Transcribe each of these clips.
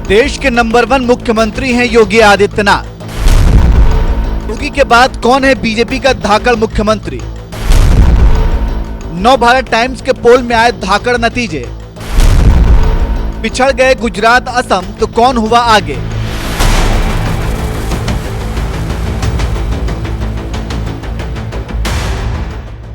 देश के नंबर 1 मुख्यमंत्री हैं योगी आदित्यनाथ। योगी के बाद कौन है बीजेपी का धाकड़ मुख्यमंत्री? नव भारत टाइम्स के पोल में आए धाकड़ नतीजे। पिछड़ गए गुजरात असम तो कौन हुआ आगे?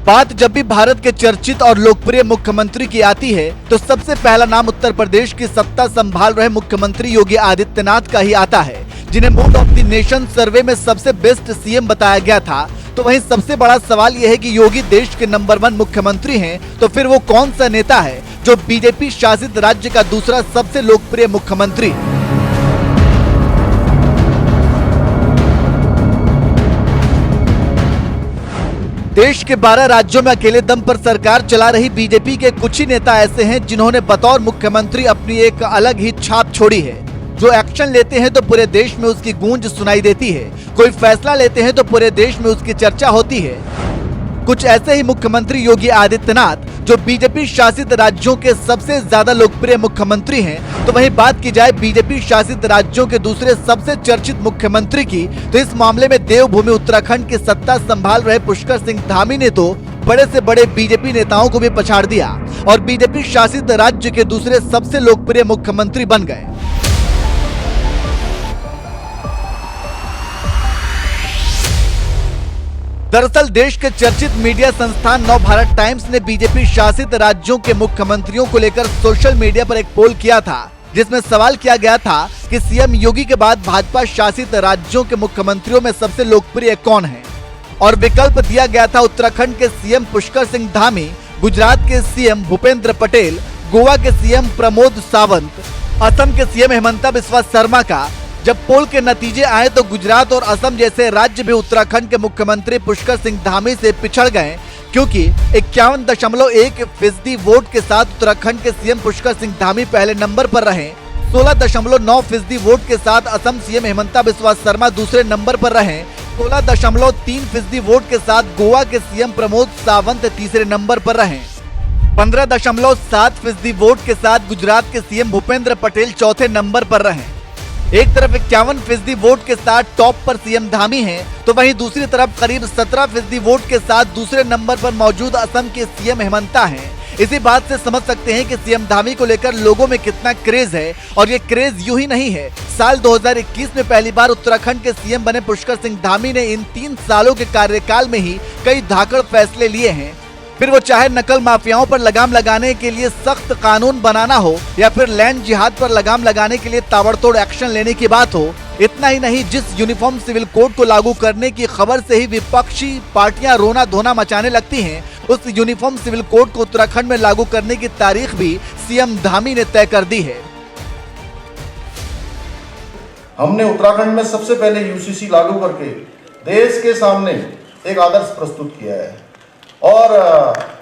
बात जब भी भारत के चर्चित और लोकप्रिय मुख्यमंत्री की आती है तो सबसे पहला नाम उत्तर प्रदेश की सत्ता संभाल रहे मुख्यमंत्री योगी आदित्यनाथ का ही आता है, जिन्हें मूड ऑफ द नेशन सर्वे में सबसे बेस्ट सीएम बताया गया था। तो वहीं सबसे बड़ा सवाल यह है कि योगी देश के नंबर 1 मुख्यमंत्री हैं, तो फिर वो कौन सा नेता है जो बीजेपी शासित राज्य का दूसरा सबसे लोकप्रिय मुख्यमंत्री? देश के 12 राज्यों में अकेले दम पर सरकार चला रही बीजेपी के कुछ ही नेता ऐसे हैं जिन्होंने बतौर मुख्यमंत्री अपनी एक अलग ही छाप छोड़ी है। जो एक्शन लेते हैं तो पूरे देश में उसकी गूंज सुनाई देती है, कोई फैसला लेते हैं तो पूरे देश में उसकी चर्चा होती है। कुछ ऐसे ही मुख्यमंत्री योगी आदित्यनाथ जो बीजेपी शासित राज्यों के सबसे ज्यादा लोकप्रिय मुख्यमंत्री हैं। तो वहीं बात की जाए बीजेपी शासित राज्यों के दूसरे सबसे चर्चित मुख्यमंत्री की, तो इस मामले में देवभूमि उत्तराखंड की सत्ता संभाल रहे पुष्कर सिंह धामी ने तो बड़े से बड़े बीजेपी नेताओं को भी पछाड़ दिया और बीजेपी शासित राज्य के दूसरे सबसे लोकप्रिय मुख्यमंत्री बन गए। दरअसल देश के चर्चित मीडिया संस्थान नव भारत टाइम्स ने बीजेपी शासित राज्यों के मुख्यमंत्रियों को लेकर सोशल मीडिया पर एक पोल किया था, जिसमें सवाल किया गया था कि सीएम योगी के बाद भाजपा शासित राज्यों के मुख्यमंत्रियों में सबसे लोकप्रिय कौन है। और विकल्प दिया गया था उत्तराखंड के सीएम पुष्कर सिंह धामी, गुजरात के सीएम भूपेंद्र पटेल, गोवा के सीएम प्रमोद सावंत, असम के सीएम हेमंता बिस्वा शर्मा का। जब पोल के नतीजे आए तो गुजरात और असम जैसे राज्य भी उत्तराखंड के मुख्यमंत्री पुष्कर सिंह धामी से पिछड़ गए, क्योंकि 51.1% वोट के साथ उत्तराखंड के सीएम पुष्कर सिंह धामी पहले नंबर पर रहे। 16.9% वोट के साथ असम सीएम हेमंता बिस्वा शर्मा दूसरे नंबर पर रहे। 16.3% वोट के साथ गोवा के सीएम प्रमोद सावंत तीसरे नंबर पर रहे। 15.7% वोट के साथ गुजरात के सीएम भूपेंद्र पटेल चौथे नंबर पर रहे। एक तरफ 51% वोट के साथ टॉप पर सीएम धामी हैं, तो वहीं दूसरी तरफ करीब 17% वोट के साथ दूसरे नंबर पर मौजूद असम के सीएम हेमंता हैं। इसी बात से समझ सकते हैं कि सीएम धामी को लेकर लोगों में कितना क्रेज है। और ये क्रेज यूं ही नहीं है। साल 2021 में पहली बार उत्तराखंड के सीएम बने पुष्कर सिंह धामी ने इन 3 सालों के कार्यकाल में ही कई धाकड़ फैसले लिए हैं। फिर वो चाहे नकल माफियाओं पर लगाम लगाने के लिए सख्त कानून बनाना हो या फिर लैंड जिहाद पर लगाम लगाने के लिए ताबड़तोड़ एक्शन लेने की बात हो। इतना ही नहीं, जिस यूनिफॉर्म सिविल कोड को लागू करने की खबर से ही विपक्षी पार्टियां रोना धोना मचाने लगती हैं, उस यूनिफॉर्म सिविल कोड को उत्तराखंड में लागू करने की तारीख भी सीएम धामी ने तय कर दी है। हमने उत्तराखंड में सबसे पहले यूसीसी लागू करके देश के सामने एक आदर्श प्रस्तुत किया है और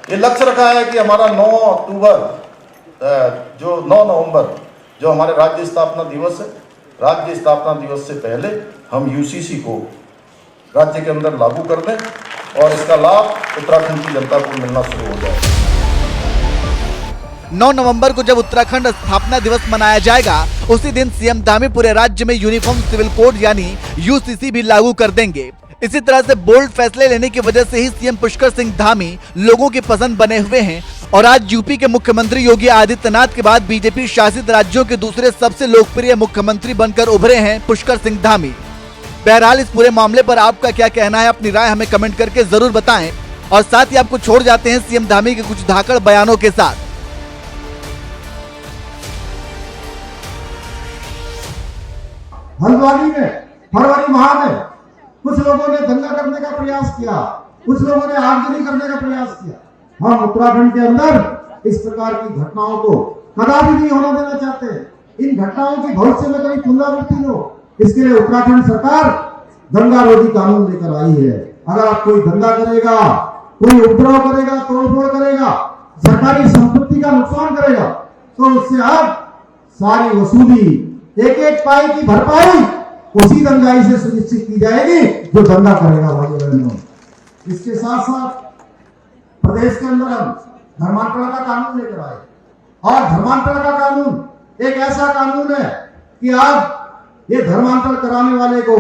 ये लक्ष्य रखा है कि हमारा 9 नवंबर जो हमारे राज्य स्थापना दिवस है, राज्य स्थापना दिवस से पहले हम यूसीसी को राज्य के अंदर लागू कर दें और इसका लाभ उत्तराखंड की जनता को मिलना शुरू हो जाए। 9 नवंबर को जब उत्तराखंड स्थापना दिवस मनाया जाएगा, उसी दिन सीएम धामी पूरे राज्य में यूनिफॉर्म सिविल कोड यानी यूसीसी भी लागू कर देंगे। इसी तरह से बोल्ड फैसले लेने की वजह से ही सीएम पुष्कर सिंह धामी लोगों की पसंद बने हुए हैं और आज यूपी के मुख्यमंत्री योगी आदित्यनाथ के बाद बीजेपी शासित राज्यों के दूसरे सबसे लोकप्रिय मुख्यमंत्री बनकर उभरे हैं पुष्कर सिंह धामी। बहरहाल इस पूरे मामले पर आपका क्या कहना है, अपनी राय हमें कमेंट करके जरूर बताएं और साथ ही आपको छोड़ जाते हैं सीएम धामी के कुछ धाकड़ बयानों के साथ। हल्द्वानी में फरवरी माह में कुछ लोगों ने दंगा करने का प्रयास किया, कुछ लोगों ने आगजनी करने का प्रयास किया। हम उत्तराखंड के अंदर इस प्रकार की घटनाओं को कदापि नहीं होने देना चाहते। इन घटनाओं की भविष्य में कभी पुनरावृत्ति न हो, इसके लिए उत्तराखंड सरकार दंगा रोधी कानून लेकर आई है। अगर आप कोई दंगा करेगा, कोई उपद्रव करेगा, तोड़फोड़ करेगा, सरकारी संपत्ति का नुकसान करेगा, तो उससे आप सारी वसूली, एक एक पाई की भरपाई उसी दंगाई से सुनिश्चित की जाएगी जो दंगा करेगा। भाई बहनों, इसके साथ साथ प्रदेश के अंदर हम धर्मांतरण का कानून लेकर आए और धर्मांतरण का कानून एक ऐसा कानून है कि आज ये धर्मांतर कराने वाले को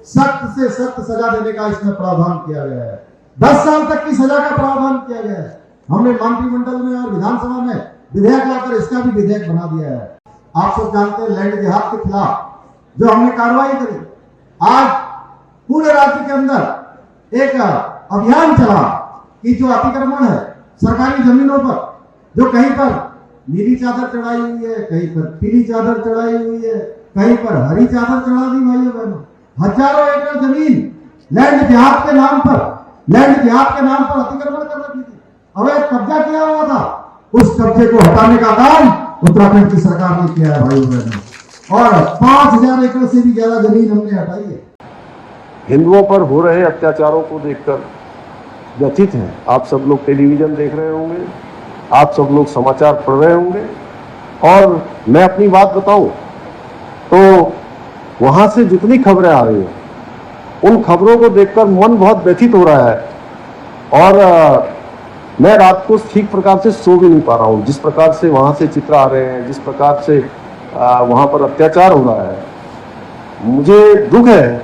सख्त से सख्त सजा देने का इसमें प्रावधान किया गया है। 10 साल तक की सजा का प्रावधान किया गया है। हमने मंत्रिमंडल में और विधानसभा में विधेयक लाकर इसका भी विधेयक बना दिया है। आप सब जानते हैं लैंड जिहाद के खिलाफ जो हमने कार्रवाई करी, आज पूरे राज्य के अंदर एक अभियान चला कि जो अतिक्रमण है सरकारी जमीनों पर, जो कहीं पर नीली चादर चढ़ाई हुई है, कहीं पर पीली चादर चढ़ाई हुई है, कहीं पर हरी चादर चढ़ा दी भाइयों बहनों, हजारों एकड़ जमीन लैंड जिहाद के नाम पर अतिक्रमण कर रखी थी, अवैध कब्जा किया हुआ था। उस कब्जे को हटाने का काम उत्तराखंड की सरकार ने किया है भाइयों बहनों, और 5000 एकड़ से भी ज्यादा जमीन हमने हटाई है। हिंदुओं पर हो रहे अत्याचारों को देखकर व्यथित हैं। आप सब लोग टेलीविजन देख रहे होंगे, आप सब लोग समाचार पढ़ रहे होंगे, और मैं अपनी बात बताऊं तो वहां से जितनी खबरें आ रही हैं उन खबरों को देखकर मन बहुत व्यथित हो रहा है, और मैं रात को ठीक प्रकार से सो भी नहीं पा रहा हूं। जिस प्रकार से वहां से चित्र आ रहे हैं, जिस प्रकार से वहां पर अत्याचार हो रहा है, मुझे दुख है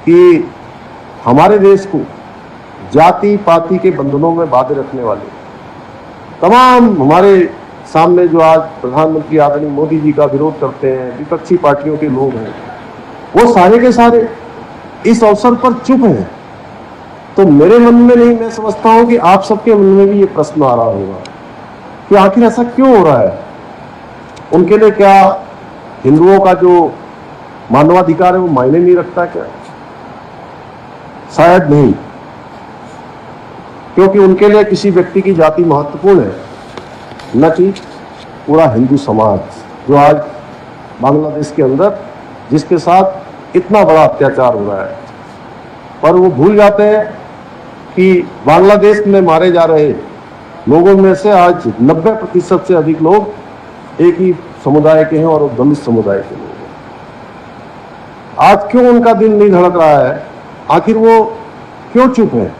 कि हमारे देश को जाति पाति के बंधनों में बांधे रखने वाले तमाम हमारे सामने जो आज प्रधानमंत्री आदरणीय मोदी जी का विरोध करते हैं, विपक्षी पार्टियों के लोग हैं, वो सारे के सारे इस अवसर पर चुप हैं। तो मेरे मन में नहीं, मैं समझता हूं कि आप सबके मन में भी ये प्रश्न आ रहा होगा कि आखिर ऐसा क्यों हो रहा है। उनके लिए क्या हिंदुओं का जो मानवाधिकार है वो मायने नहीं रखता क्या? शायद नहीं, क्योंकि उनके लिए किसी व्यक्ति की जाति महत्वपूर्ण है, न कि पूरा हिंदू समाज जो आज बांग्लादेश के अंदर जिसके साथ इतना बड़ा अत्याचार हो रहा है। पर वो भूल जाते हैं कि बांग्लादेश में मारे जा रहे लोगों में से आज 90% से अधिक लोग एक ही समुदाय के हैं, और वो दलित समुदाय के लोग हैं। आज क्यों उनका दिल नहीं धड़क रहा है? आखिर वो क्यों चुप है?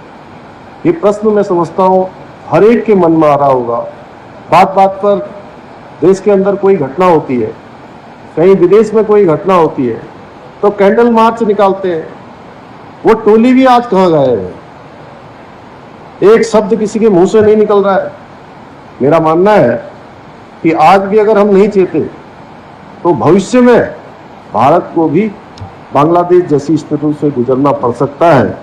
ये प्रश्न मैं समझता हूं हर एक के मन में आ रहा होगा। बात बात पर देश के अंदर कोई घटना होती है, कहीं विदेश में कोई घटना होती है, तो कैंडल मार्च निकालते हैं। वो टोली भी आज कहां गए हैं? एक शब्द किसी के मुंह से नहीं निकल रहा है। मेरा मानना है कि आज भी अगर हम नहीं चेते तो भविष्य में भारत को भी बांग्लादेश जैसी स्थिति से गुजरना पड़ सकता है,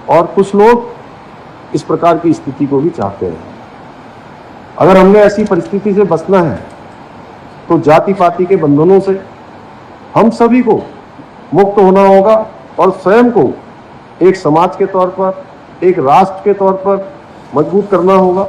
और कुछ लोग इस प्रकार की स्थिति को भी चाहते हैं। अगर हमने ऐसी परिस्थिति से बचना है तो जाति पाति के बंधनों से हम सभी को मुक्त होना होगा, और स्वयं को एक समाज के तौर पर, एक राष्ट्र के तौर पर मजबूत करना होगा।